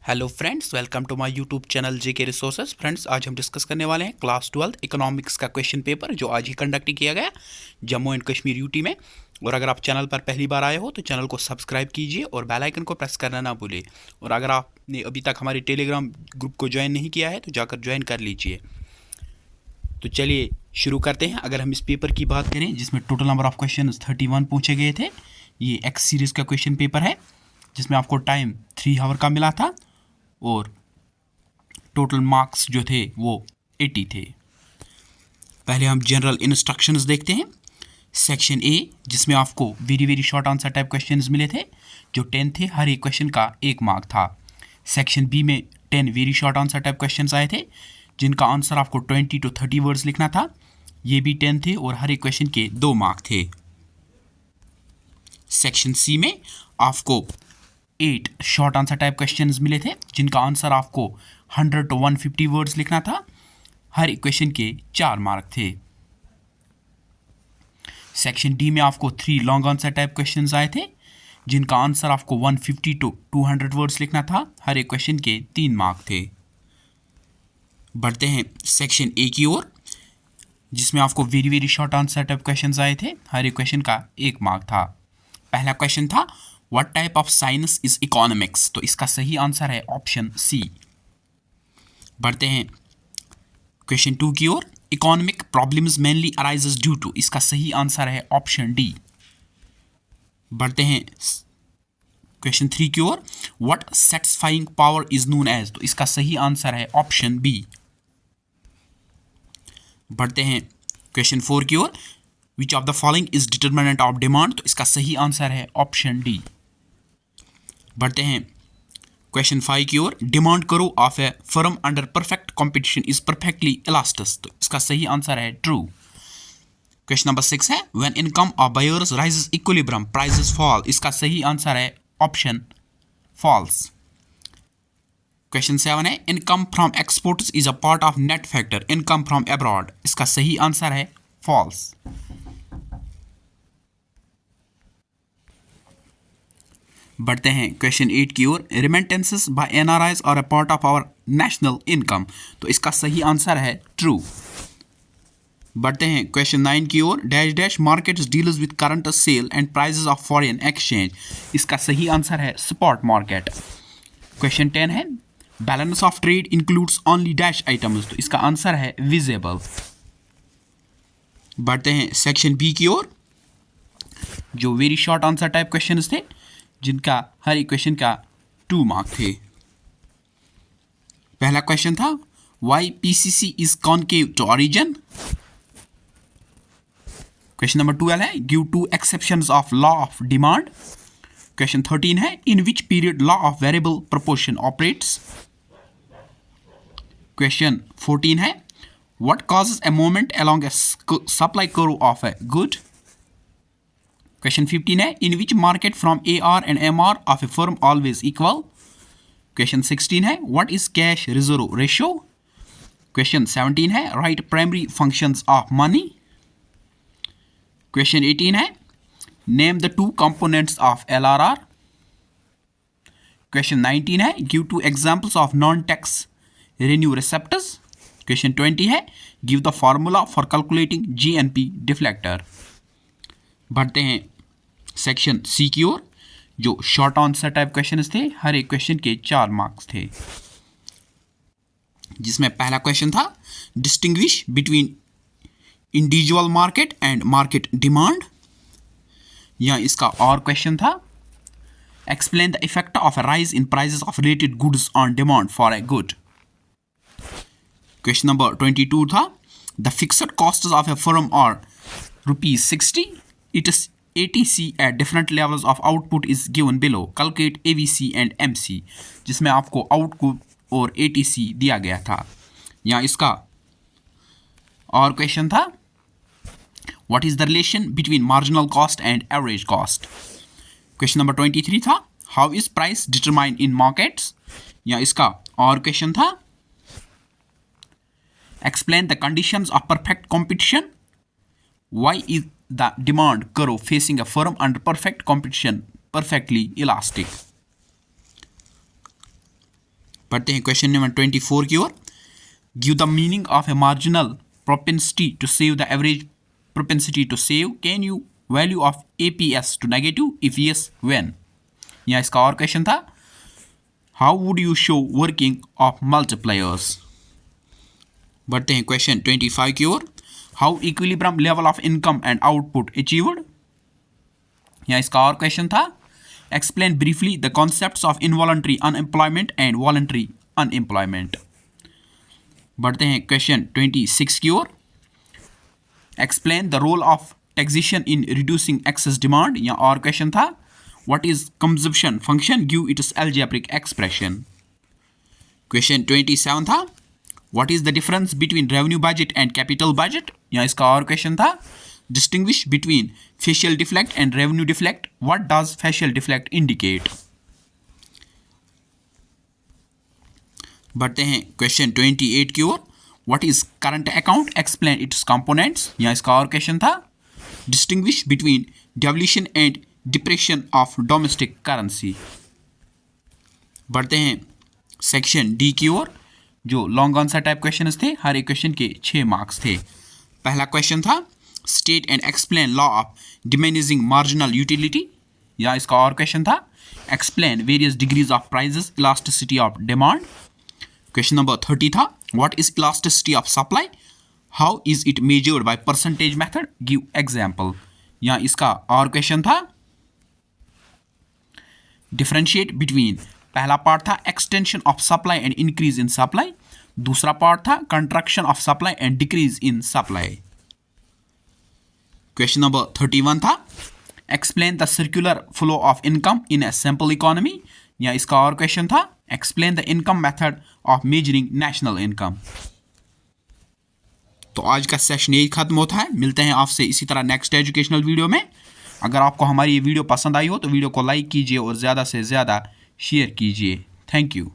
Hello friends, welcome to my YouTube channel JK resources. Friends, आज हम discuss करने वाले हैं क्लास 12 इकोनॉमिक्स का क्वेश्चन पेपर जो आज ही कंडक्ट किया गया जम्मू एंड कश्मीर यूटी में। और अगर आप चैनल पर पहली बार आए हो तो चैनल को सब्सक्राइब कीजिए और बेल आइकन को प्रेस करना ना भूलिए। और अगर आपने अभी तक हमारे टेलीग्राम ग्रुप को ज्वाइन नहीं किया है तो जाकर ज्वाइन कर लीजिए। तो चलिए शुरू करते हैं। अगर हम इस पेपर की बात करें जिसमें टोटल नंबर ऑफ क्वेश्चन 31 पूछे गए थे, ये एक्स सीरीज़ का क्वेश्चन पेपर है जिसमें आपको टाइम 3 आवर का मिला था और टोटल मार्क्स जो थे वो 80 थे। पहले हम जनरल इंस्ट्रक्शंस देखते हैं। सेक्शन ए जिसमें आपको very short answer type questions मिले थे जो 10 थे, हर एक क्वेश्चन का 1 मार्क था। सेक्शन बी में 10 very short answer type questions आए थे जिनका आंसर आपको 20 to 30 वर्ड्स लिखना था, ये भी 10 थे और हर एक क्वेश्चन के 2 मार्क थे। सेक्शन सी में आपको 8 शॉर्ट आंसर टाइप क्वेश्चंस मिले थे जिनका आंसर आपको 100 to 150 वर्ड्स लिखना था, हर एक क्वेश्चन के 4 मार्क थे। सेक्शन डी में आपको 3 लॉन्ग आंसर टाइप क्वेश्चंस आए थे जिनका आंसर आपको 150 to 200 वर्ड्स लिखना था, हर एक क्वेश्चन के 3 मार्क थे। बढ़ते हैं सेक्शन ए की ओर जिसमें आपको very short answer type questions आए थे, हर एक क्वेश्चन का 1 मार्क था। पहला क्वेश्चन था what type of science is economics, तो इसका सही आंसर है ऑप्शन सी। बढ़ते हैं क्वेश्चन 2 की ओर, economic problems mainly arises due to, इसका सही आंसर है ऑप्शन डी। बढ़ते हैं क्वेश्चन 3 की ओर, what satisfying power is known as, तो इसका सही आंसर है ऑप्शन बी। बढ़ते हैं क्वेश्चन 4 की ओर, which of the following is determinant of demand, तो इसका सही आंसर है ऑप्शन डी। बढ़ते हैं क्वेश्चन 5 की ओर, डिमांड करो of a firm under perfect competition is perfectly elastic, तो इसका सही आंसर है ट्रू। क्वेश्चन नंबर 6 है when income of buyers rises equilibrium prices fall, इसका सही आंसर है ऑप्शन फॉल्स। क्वेश्चन 7 है income from exports is a part of net factor income from abroad, इसका सही आंसर है फॉल्स। बढ़ते हैं क्वेश्चन 8 की ओर, remittances by NRIs are a part of our national income, तो इसका सही आंसर है ट्रू। बढ़ते हैं क्वेश्चन 9 की ओर, dash dash markets deals with current sale and prices of foreign exchange, इसका सही आंसर है स्पॉट मार्केट। क्वेश्चन 10 है balance of trade includes only dash items, तो इसका आंसर है विजिबल। बढ़ते हैं सेक्शन बी की ओर जो very short answer type questions थे जिनका हर एक क्वेश्चन का 2 मार्क थे। पहला क्वेश्चन था why PCC is concave to origin. Question number 12 है give 2 exceptions of law of demand. Question 13 है in which period law of variable proportion operates. Question 14 है what causes a movement along a supply curve of a good. Question 15 है in which market from AR and MR of a firm always equal. Question 16 है what is cash reserve ratio. Question 17 है right primary functions of money. Question 18 है name the 2 components of LRR। Question 19 है give 2 examples of non tax revenue receptors. Question 20 है give the formula for calculating GNP deflector. बढ़ते हैं section C की ओर जो short answer type questions थे, हर एक question के 4 मार्क्स थे। जिसमें पहला क्वेश्चन था distinguish between individual market and market demand, या इसका और क्वेश्चन था explain the effect of a rise in prices of related goods on demand for a good. Question number 22 था the fixed costs of a firm are ₹60, it is ATC at different levels of output is given below, calculate AVC and MC, जिसमें आपको output और ATC दिया गया था। यहाँ इसका और क्वेश्चन था what is the relation between marginal cost and average cost। Question number 23 था how is price determined in markets। यहाँ इसका और क्वेश्चन था explain the conditions of perfect competition, why is the demand curve facing a firm under perfect competition perfectly elastic। पढ़ते हैं question number 24 की ओर। Give the meaning of a marginal propensity to save the average propensity to save can you value of APS to negative if yes when. यहाँ इसका और question था how would you show working of multipliers. बढ़ते हैं question 25 की ओर। How equilibrium level of income and output achieved. यहाँ इसका और क्वेश्चन था explain briefly the concepts of involuntary unemployment and voluntary unemployment. बढ़ते हैं क्वेश्चन 26 की ओर। Explain the role of taxation in reducing excess demand. यहाँ और क्वेश्चन था what is consumption function, give its algebraic expression. Question 27 था what is the difference between revenue budget and capital budget. यहाँ इसका और क्वेश्चन था distinguish between fiscal deficit and revenue deficit, what does fiscal deficit indicate. बढ़ते हैं question 28 की ओर। What is current account, explain its components. यहाँ इसका और क्वेश्चन था distinguish between devolution and depression of domestic currency. बढ़ते हैं सेक्शन डी की ओर जो लॉन्ग आंसर टाइप क्वेश्चन थे। हर एक क्वेश्चन के 6 मार्क्स थे। पहला क्वेश्चन था state and explain law of diminishing marginal utility. या इसका और क्वेश्चन था explain various degrees of prices elasticity of demand. Question number 30 था what is elasticity of supply, how is it measured by percentage method, give example. यहाँ इसका और question था differentiate between, पहला पार्ट था extension of supply and increase in supply, दूसरा part था contraction of supply and decrease in supply. Question number 31 था explain the circular flow of income in a simple economy. या इसका और question था explain the income method of measuring national income. तो आज का सेशन यही खत्म होता है। मिलते हैं आपसे इसी तरह नेक्स्ट एजुकेशनल वीडियो में। अगर आपको हमारी ये वीडियो पसंद आई हो तो वीडियो को लाइक कीजिए और ज़्यादा से ज़्यादा शेयर कीजिए। Thank you.